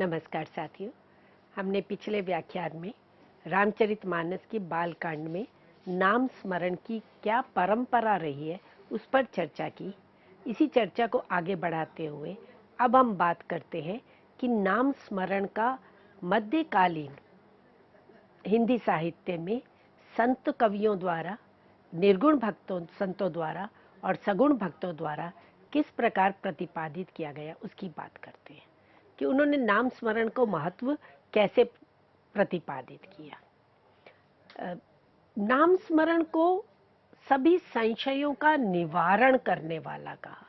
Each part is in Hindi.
नमस्कार साथियों। हमने पिछले व्याख्यान में रामचरितमानस की बालकांड में नाम स्मरण की क्या परंपरा रही है उस पर चर्चा की। इसी चर्चा को आगे बढ़ाते हुए अब हम बात करते हैं कि नाम स्मरण का मध्यकालीन हिंदी साहित्य में संत कवियों द्वारा, निर्गुण भक्तों संतों द्वारा और सगुण भक्तों द्वारा किस प्रकार प्रतिपादित किया गया उसकी बात करते हैं कि उन्होंने नाम स्मरण को महत्व कैसे प्रतिपादित किया। नाम स्मरण को सभी संशयों का निवारण करने वाला कहा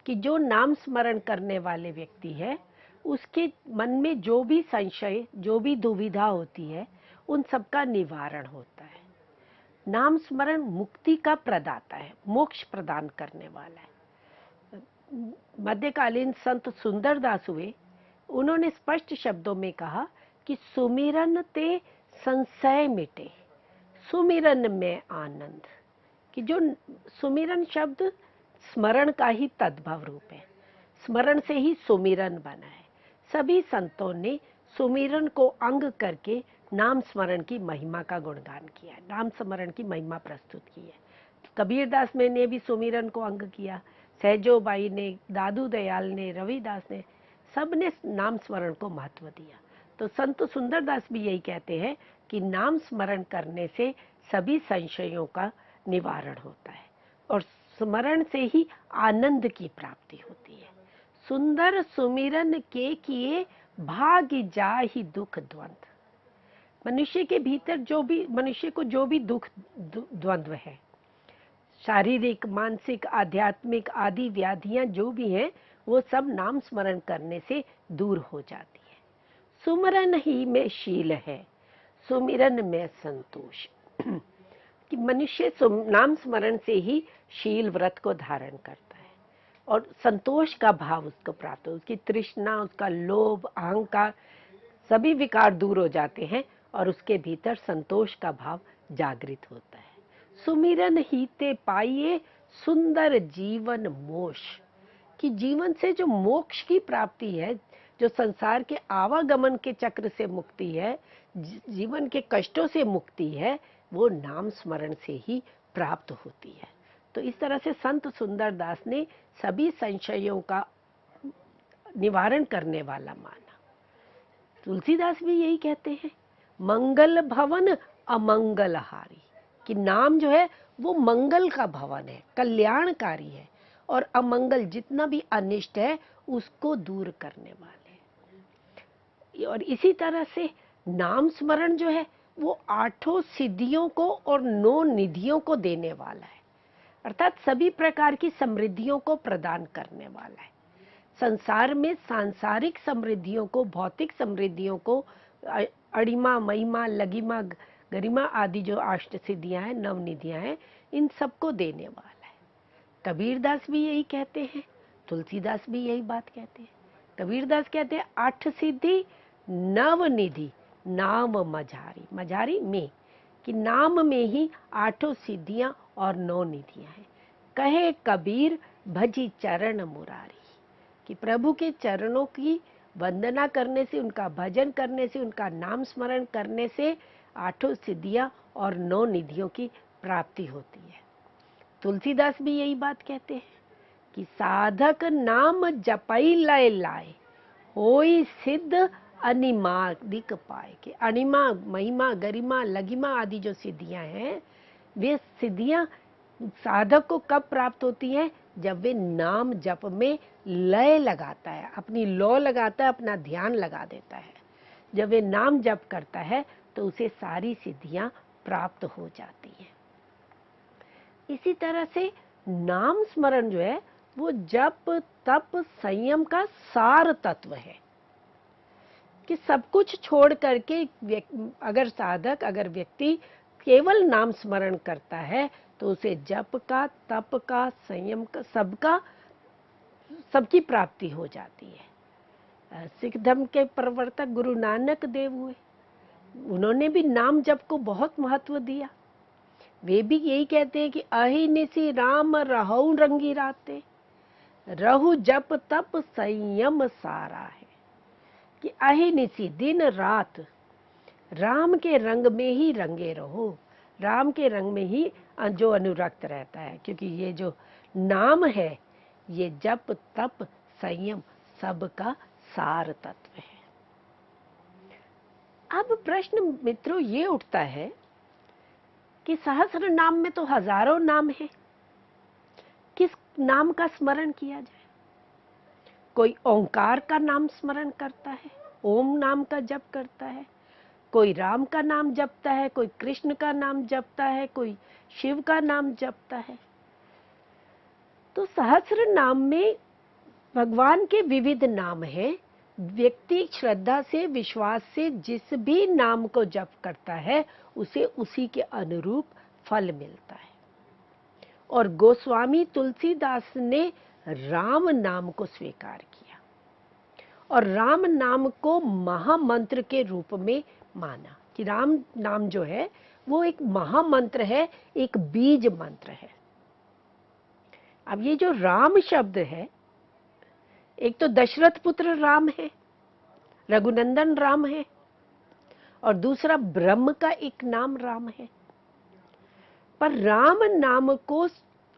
कि जो नाम स्मरण करने वाले व्यक्ति है उसके मन में जो भी संशय, जो भी दुविधा होती है, उन सबका निवारण होता है। नाम स्मरण मुक्ति का प्रदाता है, मोक्ष प्रदान करने वाला है। मध्यकालीन संत सुंदरदास हुए, उन्होंने स्पष्ट शब्दों में कहा कि सुमिरन ते संशय मिटे, सुमिरन में आनंद। कि जो सुमिरन शब्द स्मरण का ही तद्भव रूप है, स्मरण से ही सुमिरन बना है। सभी संतों ने सुमिरन को अंग करके नाम स्मरण की महिमा का गुणगान किया है, नाम स्मरण की महिमा प्रस्तुत की है। कबीरदास ने भी सुमिरन को अंग किया, सहजोबाई ने, दादू दयाल ने, रविदास ने, सब ने नाम स्मरण को महत्व दिया। तो संत सुंदरदास भी यही कहते हैं कि नाम स्मरण करने से सभी संशयों का निवारण होता है और स्मरण से ही आनंद की प्राप्ति होती है। सुंदर सुमिरन के किए भाग जाहि दुख द्वंद्व। मनुष्य के भीतर जो भी, मनुष्य को जो भी दुख द्वंद्व है, शारीरिक, मानसिक, आध्यात्मिक आदि व्याधियां जो भी हैं, वो सब नाम स्मरण करने से दूर हो जाती है। सुमिरन ही में शील है, सुमिरन में संतोष। कि मनुष्य नाम स्मरण से ही शील व्रत को धारण करता है और संतोष का भाव उसको प्राप्त हो, उसकी तृष्णा, उसका लोभ, अहंकार, सभी विकार दूर हो जाते हैं और उसके भीतर संतोष का भाव जागृत होता है। सुमिरन हीते पाइए सुंदर जीवन मोक्ष। कि जीवन से जो मोक्ष की प्राप्ति है, जो संसार के आवागमन के चक्र से मुक्ति है, जीवन के कष्टों से मुक्ति है, वो नाम स्मरण से ही प्राप्त होती है। तो इस तरह से संत सुंदरदास ने सभी संशयों का निवारण करने वाला माना। तुलसीदास भी यही कहते हैं, मंगल भवन अमंगल हारी। कि नाम जो है वो मंगल का भवन है, कल्याणकारी है, और अमंगल जितना भी अनिष्ट है उसको दूर करने वाले। और इसी तरह से नाम स्मरण जो है वो 8 सिद्धियों को और 9 निधियों को देने वाला है, अर्थात सभी प्रकार की समृद्धियों को प्रदान करने वाला है। संसार में सांसारिक समृद्धियों को, भौतिक समृद्धियों को, अणिमा, महिमा, लघिमा, गरिमा आदि जो 8 सिद्धियां हैं, 9 निधियां हैं, इन सबको देने वाला है। कबीरदास भी यही कहते हैं, तुलसीदास भी यही बात कहते हैं। कबीरदास कहते हैं 8 सिद्धि 9 निधि नाम मझारी। मझारी में कि नाम में ही 8 सिद्धियां और 9 निधियां हैं। कहे कबीर भजी चरण मुरारी। कि प्रभु के चरणों की वंदना करने से, उनका भजन करने से, उनका नाम स्मरण करने से 8 सिद्धियां और 9 निधियों की प्राप्ति होती है। तुलसीदास भी यही बात कहते हैं कि साधक नाम जपई लय लाए, होई सिद्ध अनिमादिक पाए। कि अनिमा, महिमा, गरिमा, लघिमा आदि जो सिद्धियां हैं, वे सिद्धियां साधक को कब प्राप्त होती हैं? जब वे नाम जप में लय लगाता है, अपनी लौ लगाता है, अपना ध्यान लगा देता है। जब वे नाम जप करता है तो उसे सारी सिद्धियां प्राप्त हो जाती हैं। इसी तरह से नाम स्मरण जो है वो जप तप संयम का सार तत्व है। कि सब कुछ छोड़ करके अगर साधक, अगर व्यक्ति केवल नाम स्मरण करता है तो उसे जप का, तप का, संयम का, सबकी प्राप्ति हो जाती है। सिख धर्म के प्रवर्तक गुरु नानक देव हुए, उन्होंने भी नाम जप को बहुत महत्व दिया। वे भी यही कहते हैं कि अहिनिसी राम रहु रंगी राते, रहु जप तप संयम सारा है। कि अहिनिसी दिन रात राम के रंग में ही रंगे रहो, राम के रंग में ही जो अनुरक्त रहता है, क्योंकि ये जो नाम है ये जप तप संयम सबका सार तत्व है। अब प्रश्न मित्रों ये उठता है कि सहस्र नाम में तो हजारों नाम हैं, किस नाम का स्मरण किया जाए? कोई ओंकार का नाम स्मरण करता है, ओम नाम का जप करता है, कोई राम का नाम जपता है, कोई कृष्ण का नाम जपता है, कोई शिव का नाम जपता है। तो सहस्र नाम में भगवान के विविध नाम हैं। व्यक्ति श्रद्धा से विश्वास से जिस भी नाम को जप करता है उसे उसी के अनुरूप फल मिलता है। और गोस्वामी तुलसीदास ने राम नाम को स्वीकार किया और राम नाम को महामंत्र के रूप में माना कि राम नाम जो है वो एक महामंत्र है, एक बीज मंत्र है। अब ये जो राम शब्द है, एक तो दशरथ पुत्र राम है, रघुनंदन राम है, और दूसरा ब्रह्म का एक नाम राम है। पर राम नाम को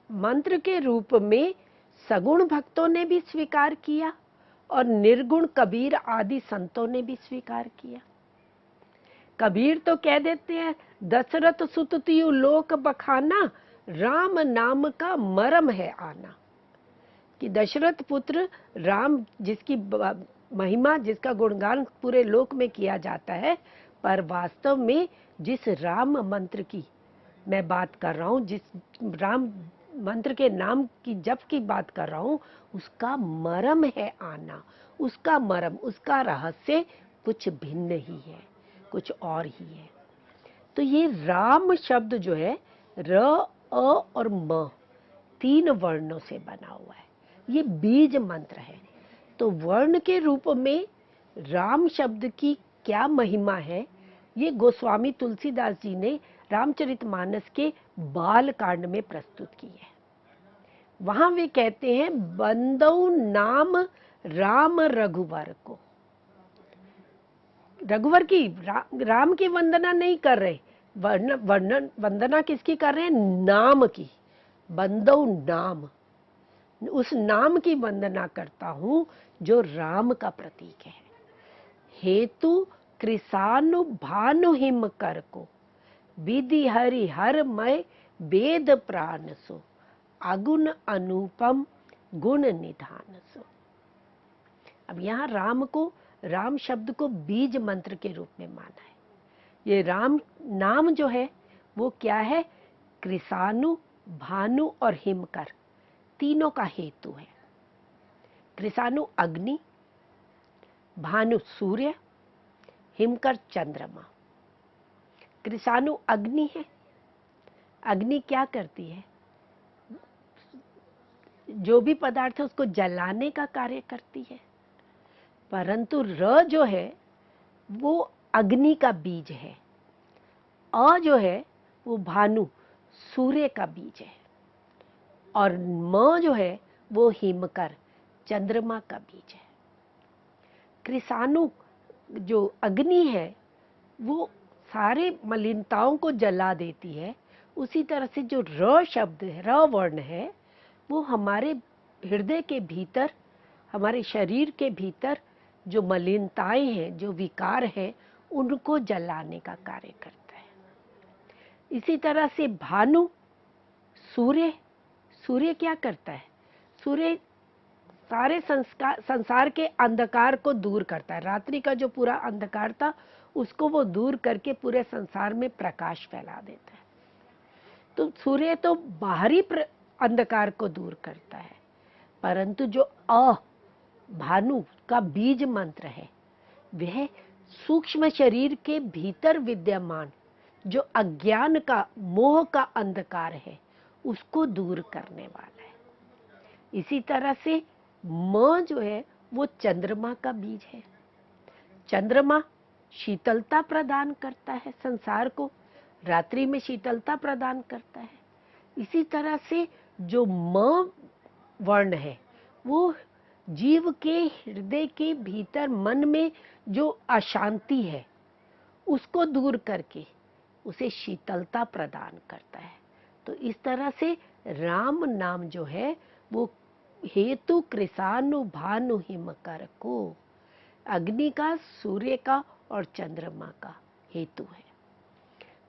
मंत्र के रूप में सगुण भक्तों ने भी स्वीकार किया और निर्गुण कबीर आदि संतों ने भी स्वीकार किया। कबीर तो कह देते हैं, दशरथ सुत तियु लोक बखाना, राम नाम का मरम है आना। कि दशरथ पुत्र राम जिसकी महिमा, जिसका गुणगान पूरे लोक में किया जाता है, पर वास्तव में जिस राम मंत्र की मैं बात कर रहा हूँ, जिस राम मंत्र के नाम की जप की बात कर रहा हूँ, उसका मरम है आना, उसका मरम, उसका रहस्य कुछ भिन्न ही है, कुछ और ही है। तो ये राम शब्द जो है र, अ और म तीन वर्णों से बना हुआ है, ये बीज मंत्र है। तो वर्ण के रूप में राम शब्द की क्या महिमा है, ये गोस्वामी तुलसीदास जी ने रामचरितमानस के बाल कांड में प्रस्तुत की है। वहां वे कहते हैं, बंदौ नाम राम रघुवर को। रघुवर की राम की वंदना नहीं कर रहे, वंदना किसकी कर रहे हैं? नाम की। बंदौ नाम, उस नाम की वंदना करता हूं जो राम का प्रतीक है। हेतु कृसानु भानु हिम कर को, विधि हरि हर मय वेद प्राण सो, अगुण अनुपम गुण निधान सो। अब यहाँ राम को, राम शब्द को बीज मंत्र के रूप में माना है। ये राम नाम जो है वो क्या है? कृसानु, भानु और हिमकर तीनों का हेतु है। कृसानु अग्नि, भानु सूर्य, हिमकर चंद्रमा। कृसानु अग्नि है। अग्नि क्या करती है? जो भी पदार्थ है उसको जलाने का कार्य करती है। परंतु र जो है वो अग्नि का बीज है। अ जो है वो भानु, सूर्य का बीज है। और म जो है वो हिमकर, चंद्रमा का बीज है। कृसानु जो अग्नि है वो सारे मलिनताओं को जला देती है। उसी तरह से जो र शब्द है, र वर्ण है, वो हमारे हृदय के भीतर, हमारे शरीर के भीतर जो मलिनताएं हैं, जो विकार हैं, उनको जलाने का कार्य करता है। इसी तरह से भानु, सूर्य, सूर्य क्या करता है? सूर्य सारे संसार के अंधकार को दूर करता है। रात्रि का जो पूरा अंधकार था उसको वो दूर करके पूरे संसार में प्रकाश फैला देता है। तो सूर्य तो बाहरी अंधकार को दूर करता है, परंतु जो भानु का बीज मंत्र है वह सूक्ष्म शरीर के भीतर विद्यमान जो अज्ञान का, मोह का अंधकार है उसको दूर करने वाला है। इसी तरह से म जो है वो चंद्रमा का बीज है। चंद्रमा शीतलता प्रदान करता है संसार को, रात्रि में शीतलता प्रदान करता है। इसी तरह से जो म वर्ण है वो जीव के हृदय के भीतर मन में जो अशांति है उसको दूर करके उसे शीतलता प्रदान करता है। तो इस तरह से राम नाम जो है वो हेतु कृषानु भानु हिमकर को, अग्नि का, सूर्य का और चंद्रमा का हेतु है।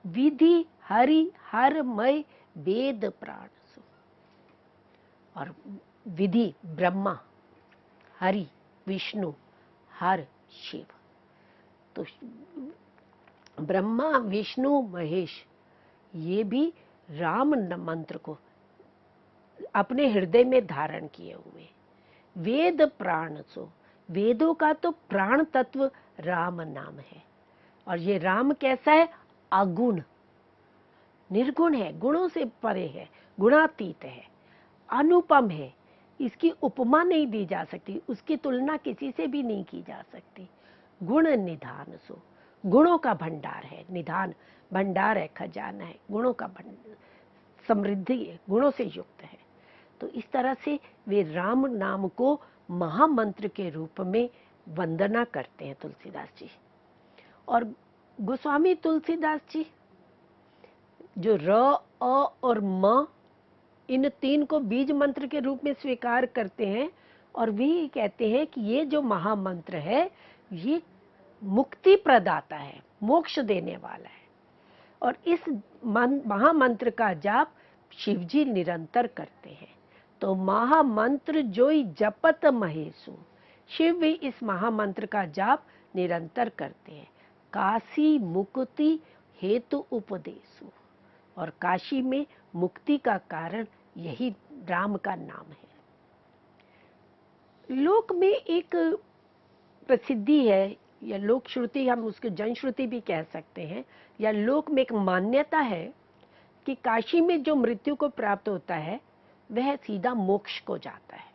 विधि हरि हर मय वेद प्राण सु, और विधि ब्रह्मा, हरि विष्णु, हर शिव। तो ब्रह्मा विष्णु महेश ये भी राम मंत्र को अपने हृदय में धारण किए हुए। वेद प्राण सो, वेदों का तो प्राण तत्व राम नाम है। और ये राम कैसा है? अगुण, निर्गुण है, गुणों से परे है, गुणातीत है, अनुपम है। इसकी उपमा नहीं दी जा सकती, उसकी तुलना किसी से भी नहीं की जा सकती। गुण निधान सो, गुणों का भंडार है, निधान भंडार है, खजाना है, गुणों का समृद्धि है, गुणों से युक्त है। तो इस तरह से वे राम नाम को महामंत्र के रूप में वंदना करते हैं तुलसीदास जी। और गोस्वामी तुलसीदास जी जो र, अ और म इन तीन को बीज मंत्र के रूप में स्वीकार करते हैं, और वे कहते हैं कि ये जो महामंत्र है ये मुक्ति प्रदाता है, मोक्ष देने वाला है। और इस महामंत्र का जाप शिवजी निरंतर करते हैं। तो महामंत्र जोई जपत महेशु, शिव भी इस महामंत्र का जाप निरंतर करते हैं। काशी मुक्ति हेतु उपदेशु, और काशी में मुक्ति का कारण यही राम का नाम है। लोक में एक प्रसिद्धि है, या लोक श्रुति, हम उसको जनश्रुति भी कह सकते हैं, या लोक में एक मान्यता है कि काशी में जो मृत्यु को प्राप्त होता है वह सीधा मोक्ष को जाता है।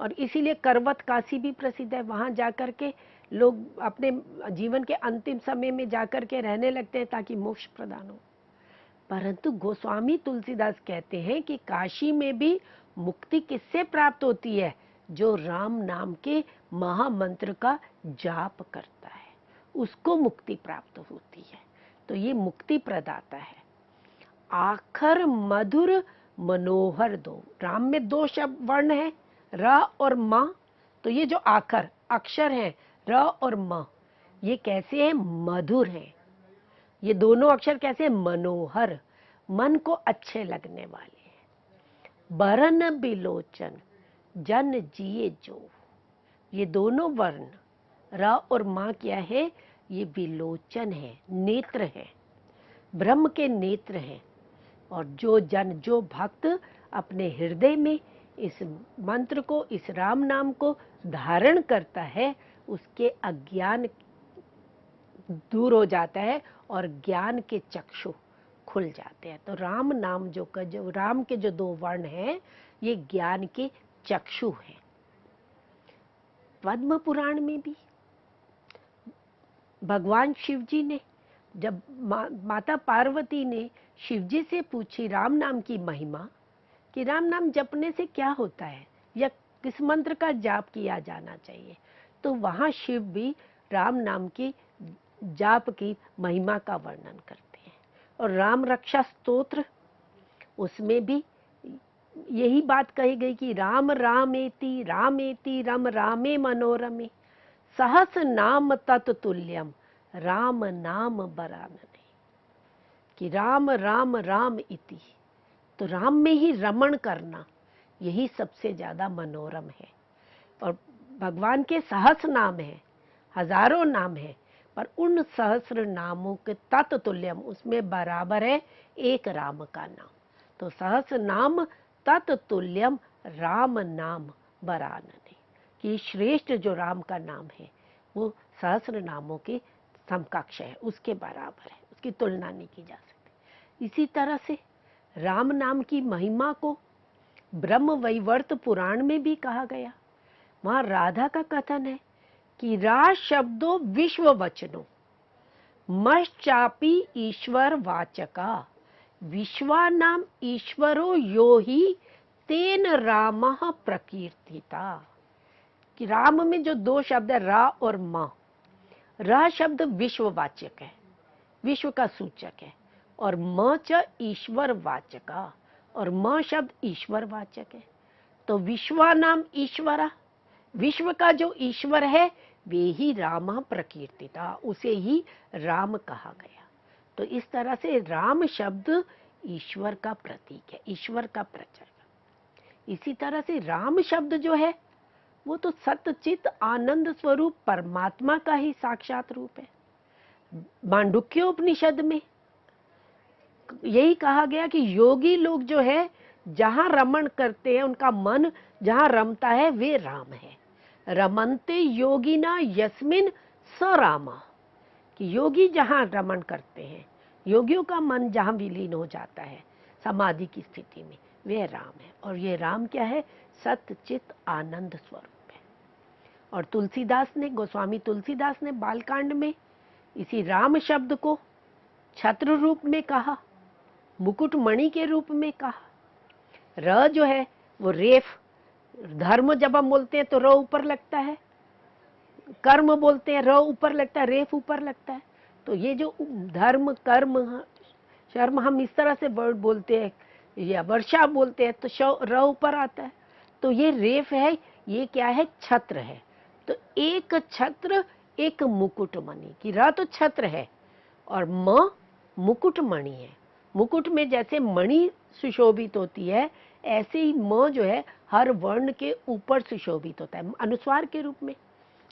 और इसीलिए करवत काशी भी प्रसिद्ध है। वहां जाकर के लोग अपने जीवन के अंतिम समय में जाकर के रहने लगते हैं ताकि मोक्ष प्रदान हो। परंतु गोस्वामी तुलसीदास कहते हैं कि काशी में भी मुक्ति किससे प्राप्त होती है? जो राम नाम के महामंत्र का जाप करता है, उसको मुक्ति प्राप्त होती है। तो ये मुक्ति प्रदाता है। आखर मधुर मनोहर दो, राम में दो शब्द वर्ण है, र और म। तो ये जो आखर अक्षर है र और म, ये कैसे हैं? मधुर हैं। ये दोनों अक्षर कैसे? मनोहर, मन को अच्छे लगने वाले हैं। बरन बिलोचन जन जिए जो, ये दोनों वर्ण र और म क्या है? ये विलोचन है, नेत्र है, ब्रह्म के नेत्र हैं। और जो जन, जो भक्त अपने हृदय में इस मंत्र को, इस राम नाम को धारण करता है, उसके अज्ञान दूर हो जाता है और ज्ञान के चक्षु खुल जाते हैं। तो राम नाम जो राम के जो दो वर्ण हैं ये ज्ञान के चक्षु हैं। पद्म पुराण में भी भगवान शिव जी ने, जब माता पार्वती ने शिवजी से पूछी राम नाम की महिमा, कि राम नाम जपने से क्या होता है या किस मंत्र का जाप किया जाना चाहिए, तो वहां शिव भी राम नाम की जाप की महिमा का वर्णन करते हैं। और राम रक्षा स्तोत्र, उसमें भी यही बात कही गई कि राम रामेति रामेति रम रामे मनोरमे सहस नाम तत्तुल्यम राम नाम बरानने, कि राम राम राम इति, तो राम में ही रमण करना यही सबसे ज्यादा मनोरम है। और भगवान के सहस्र नाम है, हजारों नाम है, पर उन सहस्र नामों के तत्तुल्यम, उसमें बराबर है एक राम का नाम। तो सहस्र नाम तत्तुल्यम राम नाम बरानने, कि श्रेष्ठ जो राम का नाम है वो सहस्र नामों के समकक्ष है, उसके बराबर है, उसकी तुलना नहीं की जा सकती। इसी तरह से राम नाम की महिमा को ब्रह्म वैवर्त पुराण में भी कहा गया। वहां राधा का कथन है कि रा शब्दों विश्व वचनो मश्चापी ईश्वर वाचका विश्वानाम ईश्वरो यो ही तेन रामः प्रकीर्तिता। कि राम में जो दो शब्द है रा और म, रा शब्द विश्ववाचक है, विश्व का सूचक है, और म च ईश्वर वाचका, और म शब्द ईश्वर वाचक है। तो विश्वा नाम ईश्वरा, विश्व का जो ईश्वर है वे ही राम प्रकीर्तिता, उसे ही राम कहा गया। तो इस तरह से राम शब्द ईश्वर का प्रतीक है, ईश्वर का प्रचार। इसी तरह से राम शब्द जो है वो तो सतचित आनंद स्वरूप परमात्मा का ही साक्षात रूप है। मांडुक्योपनिषद में यही कहा गया कि योगी लोग जो है जहां रमण करते हैं, उनका मन जहां रमता है वे राम है। रमन्ते योगिना यस्मिन स रामा, कि योगी जहां रमण करते हैं, योगियों का मन जहां विलीन हो जाता है समाधि की स्थिति में, वे राम है। और ये राम क्या है? सतचित आनंद स्वरूप है। और तुलसीदास ने, गोस्वामी तुलसीदास ने बालकांड में इसी राम शब्द को छत्र रूप में कहा, मुकुट मणि के रूप में कहा। र जो है वो रेफ, धर्म जब हम बोलते हैं तो र ऊपर लगता है, कर्म बोलते हैं र ऊपर लगता है, रेफ ऊपर लगता है। तो ये जो धर्म कर्म शर्म हम इस तरह से वर्ड बोलते हैं, या वर्षा बोलते हैं तो र ऊपर आता है। तो ये रेफ है, ये क्या है? छत्र है। तो एक छत्र एक मुकुट मणि, की र तो छत्र है और म मुकुट मणि है। मुकुट में जैसे मणि सुशोभित होती है, ऐसे ही म जो है हर वर्ण के ऊपर सुशोभित होता है, अनुस्वार के रूप में।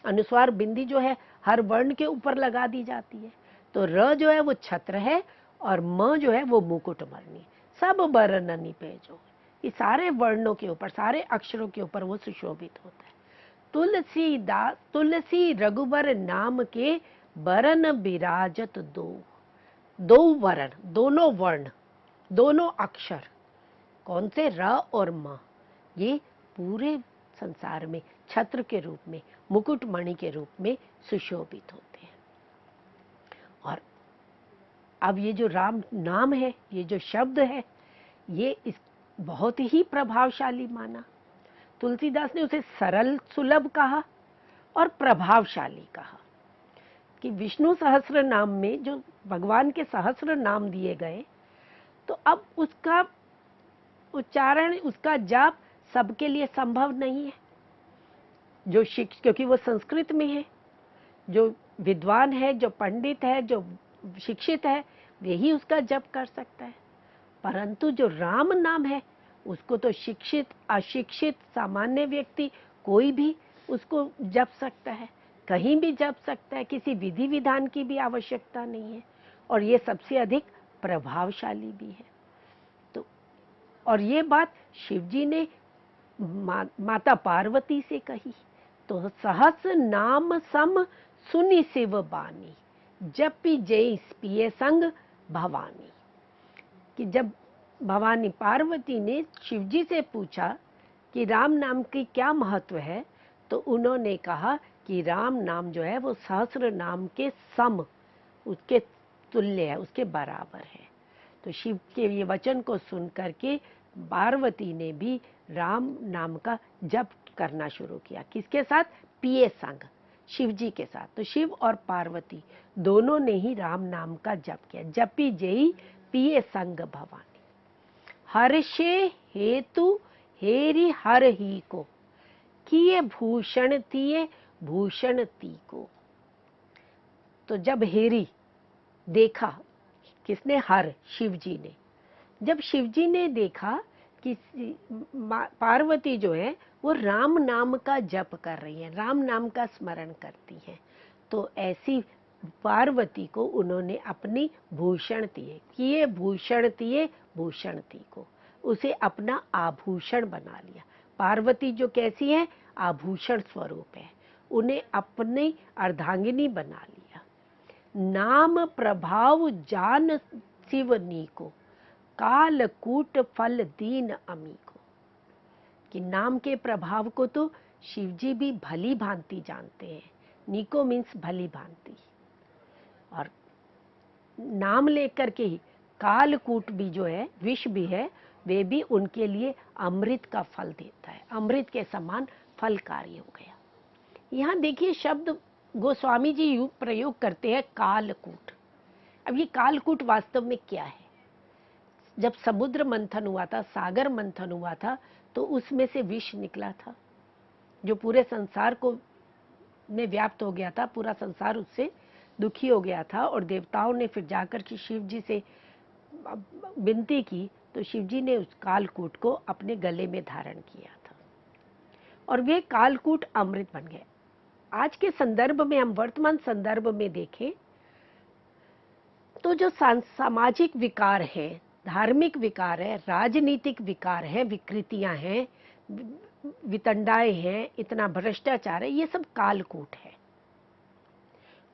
अनुस्वार बिंदी जो है हर वर्ण के ऊपर लगा दी जाती है। तो र जो है वो छत्र है और म जो है वो मुकुट मणि। सब बरननी पे जो, ये सारे वर्णों के ऊपर, सारे अक्षरों के ऊपर वो सुशोभित होता है। तुलसीदास, तुलसी रघुबर नाम के बरन बिराजत दो, दो वर्ण, दोनों वर्ण, दोनों अक्षर, कौन से? र और म, ये पूरे संसार में छत्र के रूप में, मुकुट मणि के रूप में सुशोभित होते हैं। और अब ये जो राम नाम है, ये जो शब्द है, ये इस बहुत ही प्रभावशाली माना। तुलसीदास ने उसे सरल सुलभ कहा और प्रभावशाली कहा। कि विष्णु सहस्र नाम में जो भगवान के सहस्र नाम दिए गए, तो अब उसका उच्चारण, उसका जाप सबके लिए संभव नहीं है। जो क्योंकि वो संस्कृत में है, जो विद्वान है, जो पंडित है, जो शिक्षित है, वही उसका जप कर सकता है। परंतु जो राम नाम है उसको तो शिक्षित, अशिक्षित, सामान्य व्यक्ति कोई भी उसको जप सकता है, कहीं भी जप सकता है, किसी विधि विधान की भी आवश्यकता नहीं है। और ये सबसे अधिक प्रभावशाली भी है। तो और ये बात शिव जी ने माता पार्वती से कही। तो सहस नाम सम सुनि शिव बानी, जपि जय पिए संग भवानी। कि जब भवानी पार्वती ने शिव जी से पूछा कि राम नाम की क्या महत्व है, तो उन्होंने कहा कि राम नाम जो है वो सहस्र नाम के सम, उसके तुल्य है, उसके बराबर है। तो शिव के ये वचन को सुन करके पार्वती ने भी राम नाम का जप करना शुरू किया। किसके साथ? पिए संग, शिव जी के साथ। तो शिव और पार्वती दोनों ने ही राम नाम का जप किया। जपि जेई पिए संग भवानी, हर्षे हेतु हेरि हर ही को, किए भूषण तिए भूषण ती को। तो जब हेरी देखा, किसने? हर, शिव जी ने। जब शिव जी ने देखा कि पार्वती जो है वो राम नाम का जप कर रही है, राम नाम का स्मरण करती है, तो ऐसी पार्वती को उन्होंने अपनी भूषण दिए, किए भूषण दिए भूषण ती को, उसे अपना आभूषण बना लिया। पार्वती जो कैसी है? आभूषण स्वरूप है, उन्हें अपनी अर्धांगिनी बना लिया। नाम प्रभाव जान शिवनी को, कालकूट फल दीन अमी को। कि नाम के प्रभाव को तो शिव जी भी भली भांति जानते हैं। नीको मीन्स भली भांति। और नाम लेकर के ही कालकूट भी जो है, विष भी है, वे भी उनके लिए अमृत का फल देता है, अमृत के समान फलकारी हो गया। यहाँ देखिए शब्द गोस्वामी जी प्रयोग करते हैं कालकूट। अब ये कालकूट वास्तव में क्या है? जब समुद्र मंथन हुआ था, सागर मंथन हुआ था, तो उसमें से विष निकला था जो पूरे संसार को में व्याप्त हो गया था। पूरा संसार उससे दुखी हो गया था और देवताओं ने फिर जाकर के शिव जी से विनती की, तो शिव जी ने उस कालकूट को अपने गले में धारण किया था और वे कालकूट अमृत बन गए। आज के संदर्भ में, हम वर्तमान संदर्भ में देखें तो जो सामाजिक विकार है, धार्मिक विकार है, राजनीतिक विकार है, विकृतियां हैं, वितंडाएं हैं, इतना भ्रष्टाचार है, ये सब कालकूट है।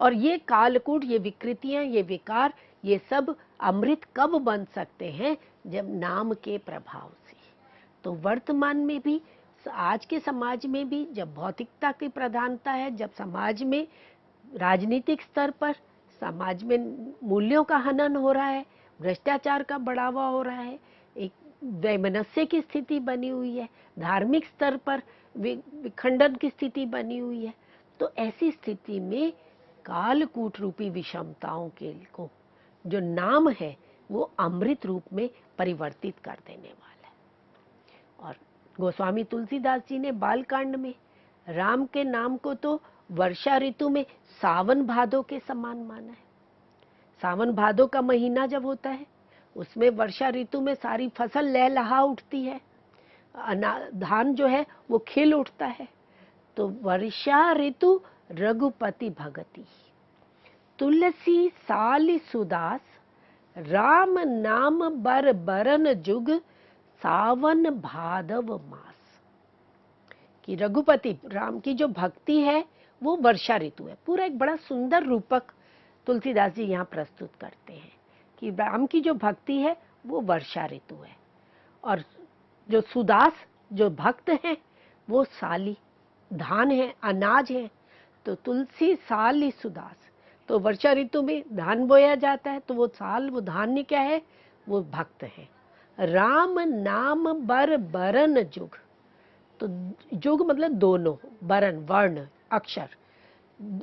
और ये कालकूट, ये विकृतियां, ये विकार, ये सब अमृत कब बन सकते हैं? जब नाम के प्रभाव से। तो वर्तमान में भी, आज के समाज में भी जब भौतिकता की प्रधानता है, जब समाज में राजनीतिक स्तर पर समाज में मूल्यों का हनन हो रहा है, भ्रष्टाचार का बढ़ावा हो रहा है, एक वैमनस्य की स्थिति बनी हुई है, धार्मिक स्तर पर विखंडन की स्थिति बनी हुई है, तो ऐसी स्थिति में कालकूट रूपी विषमताओं के को जो नाम है वो अमृत रूप में परिवर्तित कर देने वाला है। और गोस्वामी तुलसीदास जी ने बालकांड में राम के नाम को तो वर्षा ऋतु में सावन भादो के समान माना है। सावन भादो का महीना जब होता है, उसमें वर्षा ऋतु में सारी फसल लहलहा उठती है, धान जो है वो खिल उठता है। तो वर्षा ऋतु रघुपति भगति, तुलसी साल सुदास, राम नाम बर बरन जुग, सावन भादव मास। कि रघुपति राम की जो भक्ति है वो वर्षा ऋतु है। पूरा एक बड़ा सुंदर रूपक तुलसीदास जी यहाँ प्रस्तुत करते हैं कि राम की जो भक्ति है वो वर्षा ऋतु है, और जो सुदास जो भक्त हैं वो साली धान है, अनाज है। तो तुलसी साली सुदास, तो वर्षा ऋतु में धान बोया जाता है, तो वो साल, वो धान्य क्या है? वो भक्त है। राम नाम बर बरन जुग, तो जुग मतलब दोनों, बरन वर्ण अक्षर,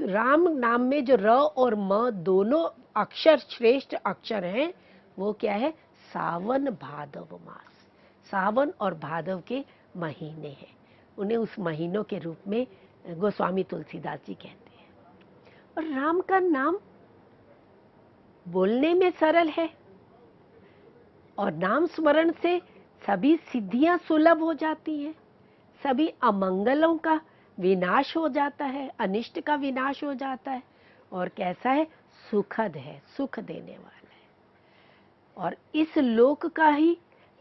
राम नाम में जो र और म दोनों अक्षर श्रेष्ठ अक्षर हैं, वो क्या है? सावन भादव मास, सावन और भादव के महीने हैं। उन्हें उस महीनों के रूप में गोस्वामी तुलसीदास जी कहते हैं। और राम का नाम बोलने में सरल है और नाम स्मरण से सभी सिद्धियां सुलभ हो जाती हैं, सभी अमंगलों का विनाश हो जाता है, अनिष्ट का विनाश हो जाता है, और कैसा है? सुखद है, सुख देने वाला है। और इस लोक का ही,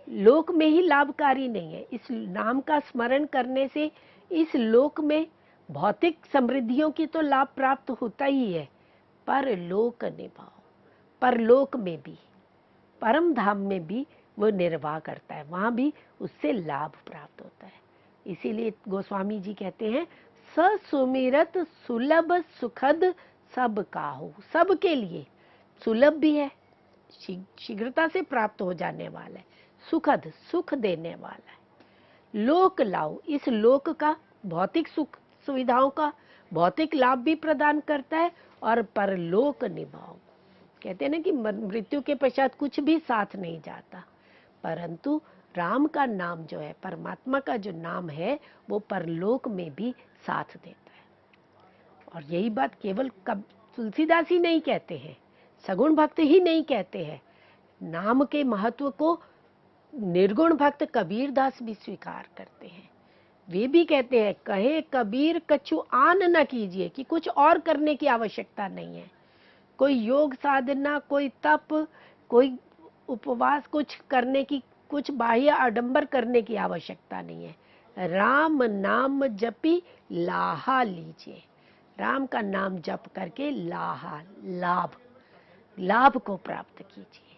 लोक में ही लाभकारी नहीं है, इस नाम का स्मरण करने से इस लोक में भौतिक समृद्धियों की तो लाभ प्राप्त होता ही है, पर लोक निभाओ, परलोक में भी, परम धाम में भी वो निर्वाह करता है, वहां भी उससे लाभ प्राप्त होता है। इसीलिए गोस्वामी जी कहते हैं, ससुमिरत सुलभ सुखद सब काहू, सबके लिए सुलभ भी है, शीघ्रता से प्राप्त हो जाने वाला है, सुखद सुख देने वाला है। लोक लाओ, इस लोक का भौतिक सुख सुविधाओं का भौतिक लाभ भी प्रदान करता है, और परलोक निभाओ, कहते हैं ना कि मृत्यु के पश्चात कुछ भी साथ नहीं जाता, परंतु राम का नाम जो है, परमात्मा का जो नाम है, वो परलोक में भी साथ देता है। और यही बात केवल तुलसीदास ही नहीं कहते हैं, सगुण भक्त ही नहीं कहते हैं, नाम के महत्व को निर्गुण भक्त कबीरदास भी स्वीकार करते हैं। वे भी कहते हैं, कहे कबीर कछु आन न कीजिए, कि कुछ और करने की आवश्यकता नहीं है, कोई योग साधना, कोई तप, कोई उपवास, कुछ करने की, कुछ बाह्य आडंबर करने की आवश्यकता नहीं है। राम नाम जपी लाहा लीजिए, राम का नाम जप करके लाहा, लाभ, लाभ को प्राप्त कीजिए,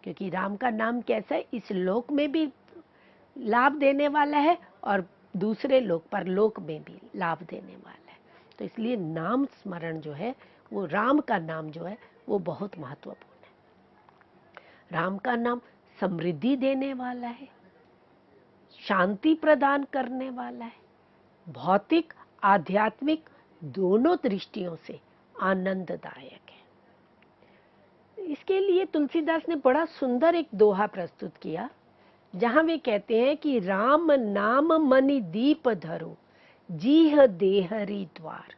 क्योंकि राम का नाम कैसा है? इस लोक में भी लाभ देने वाला है और दूसरे लोक, परलोक में भी लाभ देने वाला है। तो इसलिए नाम स्मरण जो है, वो राम का नाम जो है वो बहुत महत्वपूर्ण है। राम का नाम समृद्धि देने वाला है, शांति प्रदान करने वाला है, भौतिक, आध्यात्मिक दोनों दृष्टियों से आनंददायक है। इसके लिए तुलसीदास ने बड़ा सुंदर एक दोहा प्रस्तुत किया, जहां वे कहते हैं कि राम नाम मनि दीप धरो, जीह देहरी द्वार,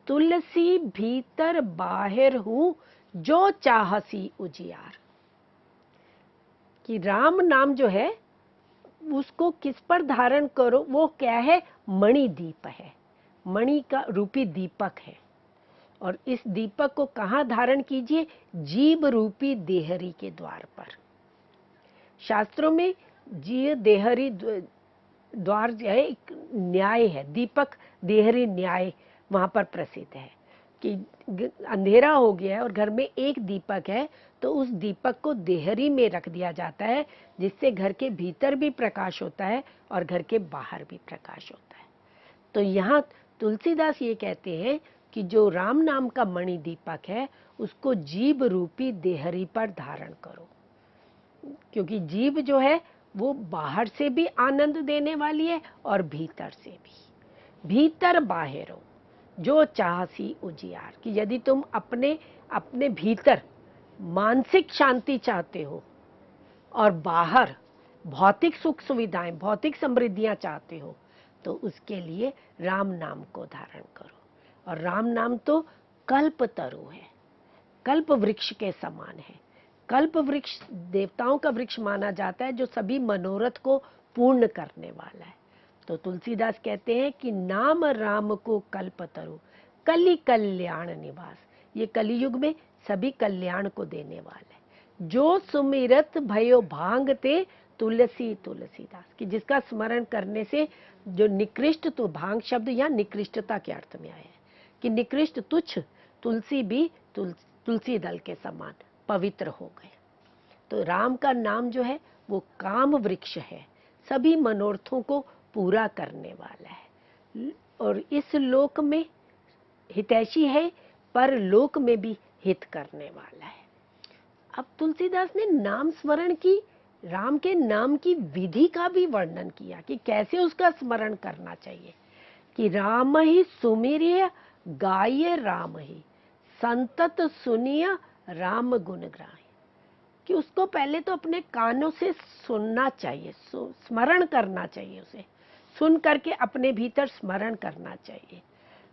तुलसी भीतर बाहिर हूं, जो चाहसी उजियार। कि राम नाम जो है उसको किस पर धारण करो, वो क्या है? मणि दीप है, मणि का रूपी दीपक है। और इस दीपक को कहाँ धारण कीजिए? जीव रूपी देहरी के द्वार पर। शास्त्रों में जीव देहरी द्वार जो है एक न्याय है, दीपक देहरी न्याय वहां पर प्रसिद्ध है कि अंधेरा हो गया है और घर में एक दीपक है, तो उस दीपक को देहरी में रख दिया जाता है, जिससे घर के भीतर भी प्रकाश होता है और घर के बाहर भी प्रकाश होता है। तो यहाँ तुलसीदास ये कहते हैं कि जो राम नाम का मणि दीपक है उसको जीव रूपी देहरी पर धारण करो, क्योंकि जीव जो है वो बाहर से भी आनंद देने वाली है और भीतर से भी। भीतर बाहर हो, जो चाहसी उजियार। कि यदि तुम अपने अपने भीतर मानसिक शांति चाहते हो और बाहर भौतिक सुख सुविधाएं, भौतिक समृद्धियां चाहते हो, तो उसके लिए राम नाम को धारण करो। और राम नाम तो कल्प तरु है, कल्प वृक्ष के समान है। कल्प वृक्ष देवताओं का वृक्ष माना जाता है, जो सभी मनोरथ को पूर्ण करने वाला है। तो तुलसीदास कहते हैं कि नाम राम को कल्प तरु, कलि कल्याण निवास। ये कलियुग में सभी कल्याण को देने वाला है। जो सुमिरत भयो भांगते तुलसी तुलसीदास। कि जिसका स्मरण करने से जो निकृष्ट, तो भांग शब्द यहाँ निकृष्टता के अर्थ में आया है कि निकृष्ट तुच्छ तुलसी भी तुलसी दल के समान पवित्र हो गए। तो राम का नाम जो है वो काम वृक्ष है, सभी मनोरथों को पूरा करने वाला है और इस लोक में हितैषी है, पर लोक में भी हित करने वाला है। अब तुलसीदास ने नाम स्मरण की, राम के नाम की विधि का भी वर्णन किया कि कैसे उसका स्मरण करना चाहिए। कि राम ही सुमिरिय गाय राम ही, संतत सुनिय राम गुण ग्राह्य। कि उसको पहले तो अपने कानों से सुनना चाहिए, स्मरण करना चाहिए, उसे सुन करके अपने भीतर स्मरण करना चाहिए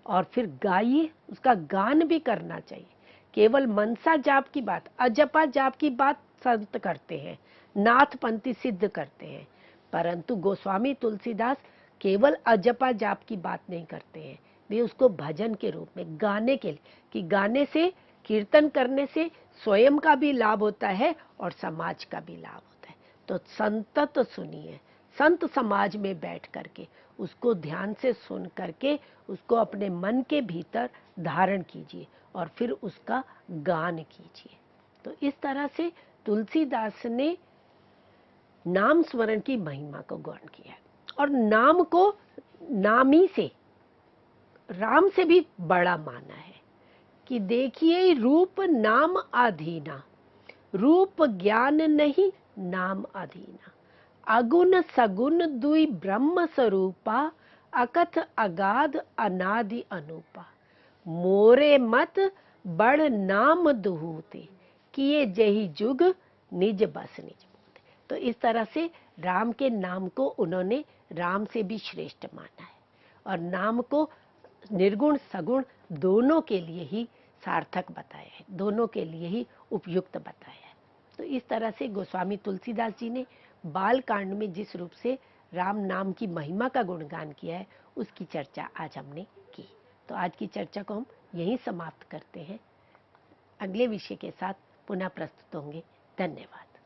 और फिर गाइए, उसका गान भी करना चाहिए। केवल मनसा जाप की बात, अजपा जाप की बात संत करते हैं, नाथ पंथी सिद्ध करते हैं, परंतु गोस्वामी तुलसीदास केवल अजपा जाप की बात नहीं करते हैं, वे उसको भजन के रूप में, गाने के लिए। कि गाने से, कीर्तन करने से स्वयं का भी लाभ होता है और समाज का भी लाभ होता है। तो संतत सुनिए, संत समाज में बैठ करके उसको ध्यान से सुन करके उसको अपने मन के भीतर धारण कीजिए और फिर उसका गान कीजिए। तो इस तरह से तुलसीदास ने नाम स्मरण की महिमा को गौण किया और नाम को नामी से, राम से भी बड़ा माना है। कि देखिए रूप नाम अधीना, रूप ज्ञान नहीं नाम अधीना, अगुण सगुण दुई ब्रह्म स्वरूपा, अकथ अगाध अनादि अनूपा, मोरे मत बड़ नाम दुहूते, किए जही जुग निज बस निज मूते। तो इस तरह से राम के नाम को उन्होंने राम से भी श्रेष्ठ माना है और नाम को निर्गुण सगुण दोनों के लिए ही सार्थक बताया है, दोनों के लिए ही उपयुक्त बताया है। तो इस तरह से गोस्वामी तुलसीदास जी ने बाल कांड में जिस रूप से राम नाम की महिमा का गुणगान किया है, उसकी चर्चा आज हमने की। तो आज की चर्चा को हम यहीं समाप्त करते हैं। अगले विषय के साथ पुनः प्रस्तुत होंगे। धन्यवाद।